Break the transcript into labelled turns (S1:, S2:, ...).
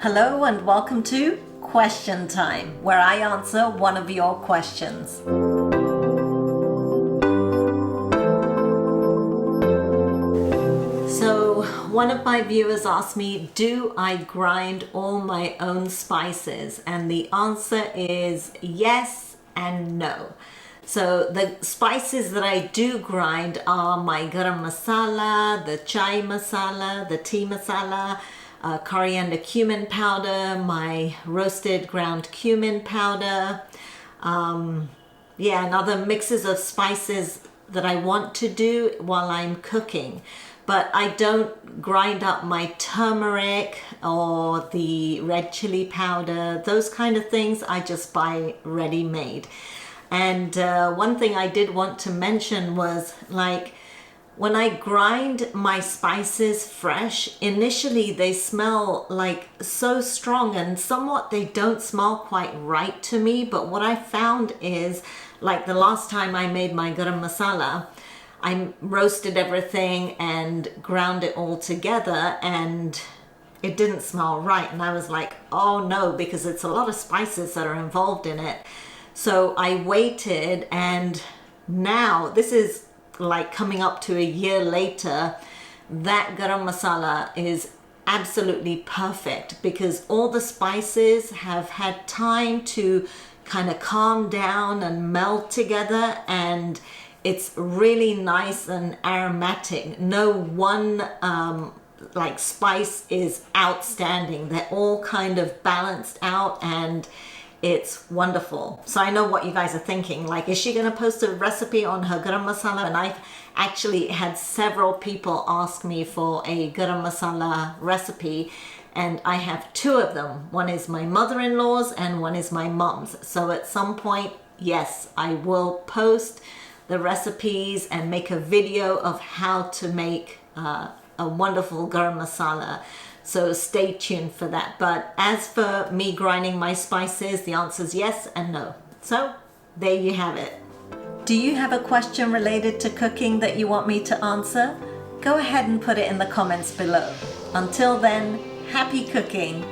S1: Hello and welcome to Question Time, where I answer one of your questions. So one of my viewers asked me, do I grind all my own spices? And the answer is yes and no. So the spices that I do grind are my garam masala, the chai masala, the tea masala, coriander-cumin powder, my roasted ground cumin powder, and other mixes of spices that I want to do while I'm cooking. But I don't grind up my turmeric or the red chili powder, those kind of things. I just buy ready-made. And one thing I did want to mention was, like, when I grind my spices fresh, initially they smell like so strong and somewhat they don't smell quite right to me. But what I found is, like the last time I made my garam masala, I roasted everything and ground it all together and it didn't smell right. And I was like, oh no, because it's a lot of spices that are involved in it. So I waited, and now this is like coming up to a year later, that garam masala is absolutely perfect because all the spices have had time to kind of calm down and meld together, and it's really nice and aromatic. No one like spice is outstanding. They're all kind of balanced out and it's wonderful. So I know what you guys are thinking, like, is she going to post a recipe on her garam masala? And I've actually had several people ask me for a garam masala recipe, and I have two of them. One is my mother-in-law's and one is my mom's. So at some point, yes, I will post the recipes and make a video of how to make a wonderful garam masala. So stay tuned for that. But as for me grinding my spices, the answer is yes and no. So there you have it. Do you have a question related to cooking that you want me to answer? Go ahead and put it in the comments below. Until then, happy cooking.